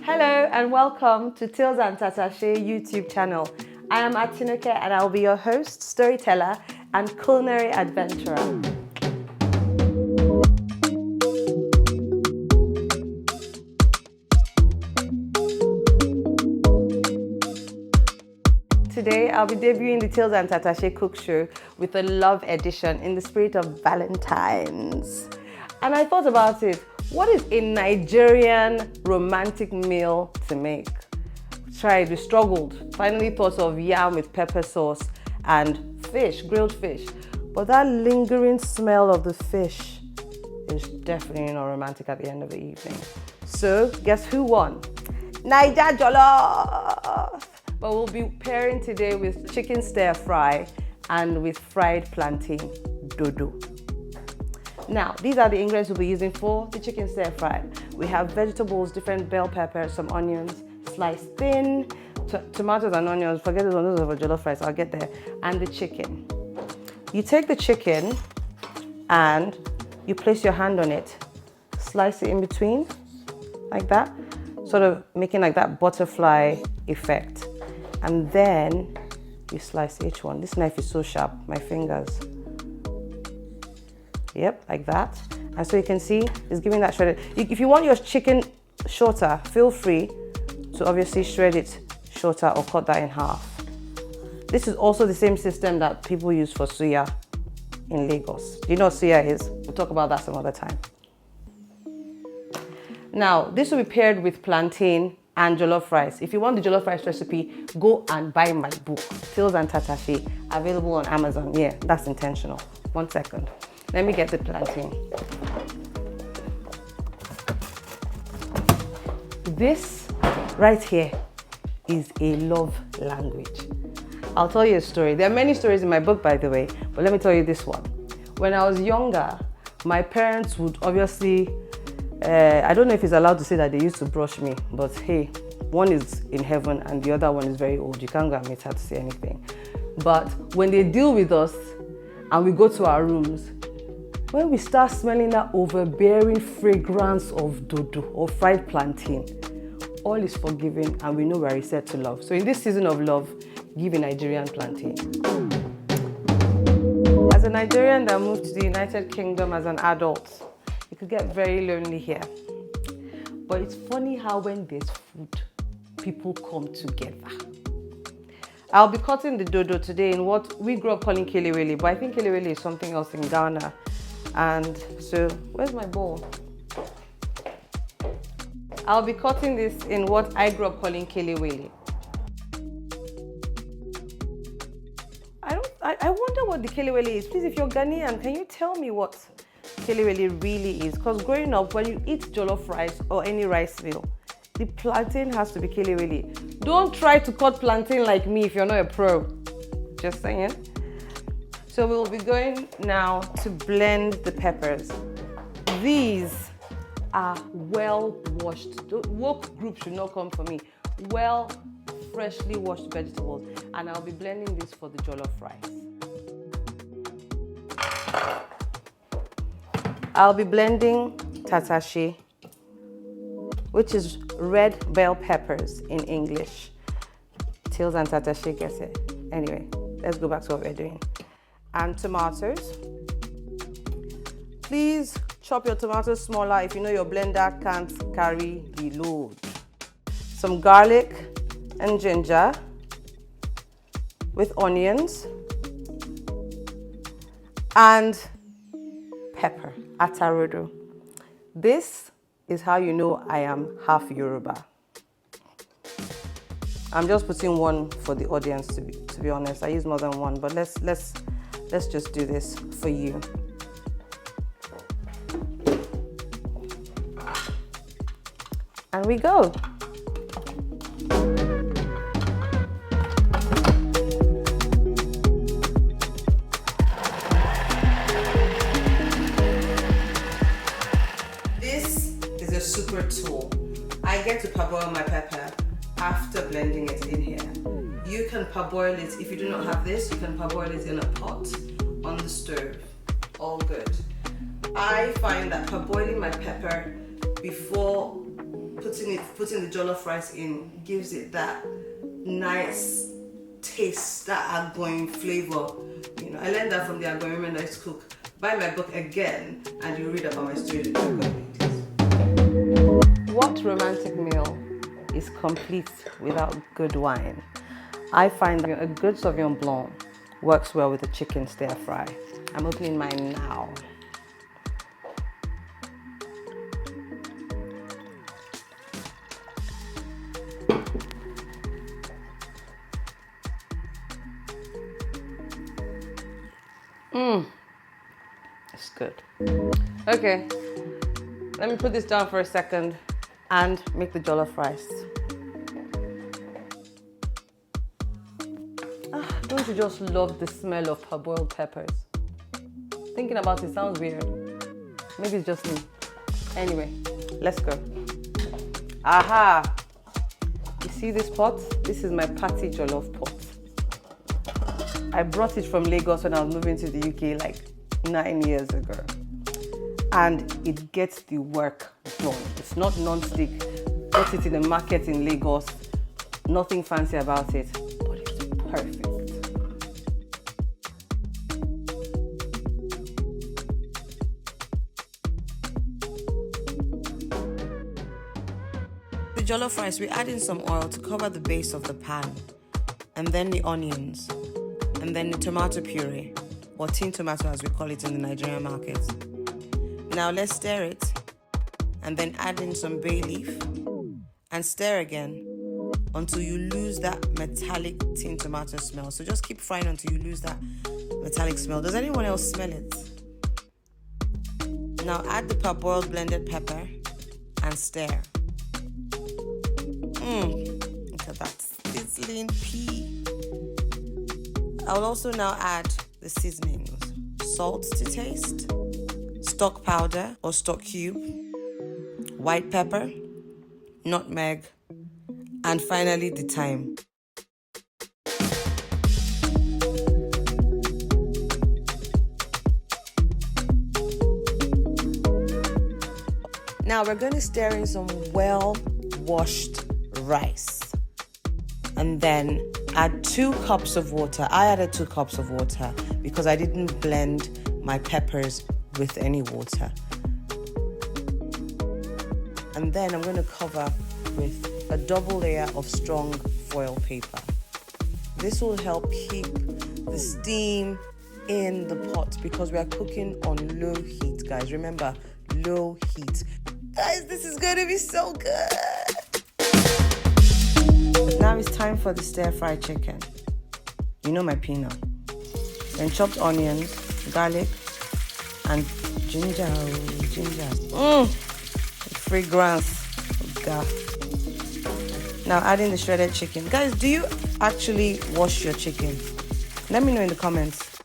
Hello and welcome to Tales and Tatase YouTube channel. I am Atinoke and I will be your host, storyteller, and culinary adventurer. Today I'll be debuting the Tales and Tatase Cook Show with a love edition in the spirit of Valentine's. And I thought about it. What is a Nigerian romantic meal to make? Tried, we struggled. Finally thought of yam with pepper sauce and fish, grilled fish. But that lingering smell of the fish is definitely not romantic at the end of the evening. So guess who won? Niger Jollof! But we'll be pairing today with chicken stir fry and with fried plantain, dodo. Now, these are the ingredients we'll be using for the chicken stir fry. We have vegetables, different bell peppers, some onions, sliced thin, tomatoes and onions, forget those ones for jollof rice, I'll get there, and the chicken. You take the chicken and you place your hand on it, slice it in between, like that, sort of making like that butterfly effect. And then you slice each one. This knife is so sharp, my fingers. Yep, like that. And so you can see it's giving that shredded. If you want your chicken shorter, feel free to obviously shred it shorter or cut that in half. This is also the same system that people use for suya in Lagos. Do you know what suya is? We'll talk about that some other time. Now, this will be paired with plantain and jollof rice. If you want the jollof rice recipe, go and buy my book, Tales and Tatase, available on Amazon. Yeah, that's intentional. 1 second. Let me get the plantain. This right here is a love language. I'll tell you a story. There are many stories in my book, by the way, but let me tell you this one. When I was younger, my parents would obviously, I don't know if it's allowed to say that they used to brush me, but hey, one is in heaven and the other one is very old. You can't go and meet her to say anything. But when they deal with us and we go to our rooms, when we start smelling that overbearing fragrance of dodo or fried plantain, all is forgiven and we know we are reset to love. So in this season of love, give a Nigerian plantain. As a Nigerian that moved to the United Kingdom as an adult, it could get very lonely here. But it's funny how when there's food, people come together. I'll be cutting the dodo today in what we grew up calling kelewele, but I think kelewele is something else in Ghana. And so, where's my bowl? I'll be cutting this in what I grew up calling kelewele. I wonder what the kelewele is. Please, if you're Ghanaian, can you tell me what kelewele really is? Because growing up, when you eat jollof rice or any rice meal, the plantain has to be kelewele. Don't try to cut plantain like me if you're not a pro. Just saying. So we'll be going now to blend the peppers. These are well washed. Woke group should not come for me. Well, freshly washed vegetables. And I'll be blending this for the jollof rice. I'll be blending tatase, which is red bell peppers in English. Tales and Tatase gets it. Anyway, let's go back to what we're doing. And tomatoes. Please chop your tomatoes smaller if you know your blender can't carry the load. Some garlic and ginger with onions and pepper, atarodo. This is how you know I am half Yoruba. I'm just putting one for the audience to be honest. I use more than one, but let's just do this for you. And we go. This is a super tool. I get to parboil my pepper after blending it in here. You can parboil it, if you do not have this, you can parboil it in a pot on the stove. All good. I find that parboiling my pepper before putting the jollof rice in gives it that nice taste, that outgoing flavor. You know, I learned that from the Outgoing Women That Cook. Buy my book again, and you read about my story. What romantic meal is complete without good wine? I find that a good Sauvignon Blanc works well with a chicken stir fry. I'm opening mine now. It's good. Okay, let me put this down for a second and make the jollof rice. Don't you just love the smell of parboiled peppers? Thinking about it sounds weird. Maybe it's just me. Anyway, let's go. Aha! You see this pot? This is my patty jollof pot. I brought it from Lagos when I was moving to the UK like 9 years ago. And it gets the work done. It's not non-stick. Bought it in the market in Lagos. Nothing fancy about it, but it's perfect. The jollof rice, we add in some oil to cover the base of the pan, and then the onions, and then the tomato puree, or tin tomato as we call it in the Nigerian market. Now let's stir it, and then add in some bay leaf, and stir again until you lose that metallic tin tomato smell. So just keep frying until you lose that metallic smell. Does anyone else smell it? Now add the parboiled blended pepper and stir. Look at that sizzling pea. I'll also now add the seasonings. Salt to taste, stock powder or stock cube, white pepper, nutmeg, and finally the thyme. Now we're going to stir in some well-washed rice and then add 2 cups of water. I added 2 cups of water because I didn't blend my peppers with any water. And then I'm going to cover with a double layer of strong foil paper. This will help keep the steam in the pot because we are cooking on low heat, guys. Remember, low heat. Guys, this is going to be so good. Now it's time for the stir-fry chicken. You know my peanut. Then chopped onions, garlic, and ginger. Fragrance of garlic. Now adding the shredded chicken. Guys, do you actually wash your chicken? Let me know in the comments.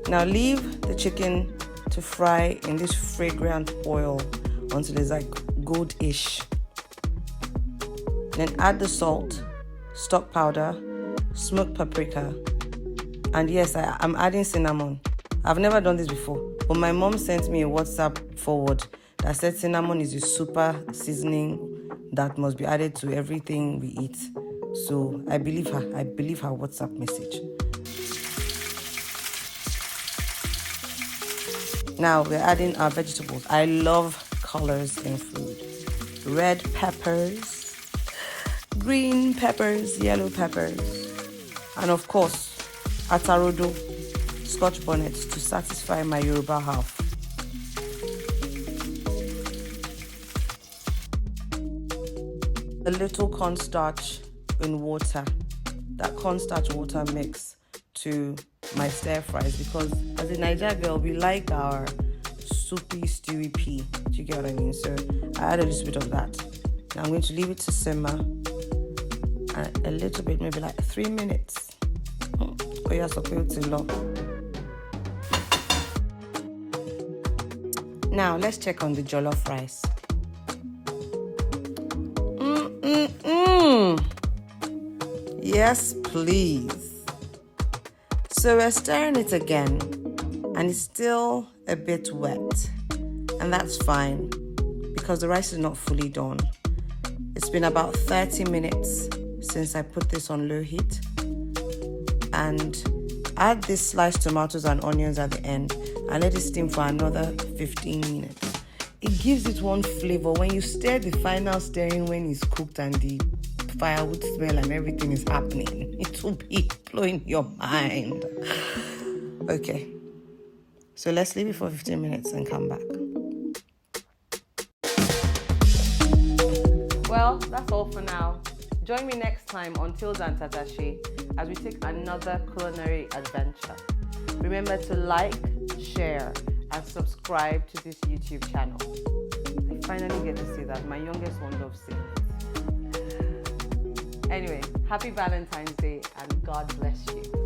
Now leave the chicken to fry in this fragrant oil until it's like goldish. Then add the salt, stock powder, smoked paprika, and yes, I'm adding cinnamon. I've never done this before, but my mom sent me a WhatsApp forward that said cinnamon is a super seasoning that must be added to everything we eat. So I believe her WhatsApp message. Now we're adding our vegetables. I love colors in food. Red peppers, green peppers, yellow peppers, and of course, atarodo, scotch bonnet to satisfy my Yoruba half. A little cornstarch in water. That cornstarch water mix to my stir fries because as a Niger girl, we like our soupy, stewy pea. Do you get what I mean? So I add a little bit of that. Now I'm going to leave it to simmer and a little bit, maybe like 3 minutes. Now let's check on the jollof rice. Yes, please. So we're stirring it again and it's still a bit wet, and that's fine because the rice is not fully done. It's been about 30 minutes since I put this on low heat. And add these sliced tomatoes and onions at the end and let it steam for another 15 minutes. It gives it one flavor. When you stir, the final stirring when it's cooked and the firewood smell and everything is happening, it will be blowing your mind. Okay, so let's leave it for 15 minutes and come back. Well, that's all for now. Join me next time on Tales and Tatase as we take another culinary adventure. Remember to like, share, and subscribe to this YouTube channel. I finally get to say that. My youngest one loves saying it. Anyway, happy Valentine's Day and God bless you.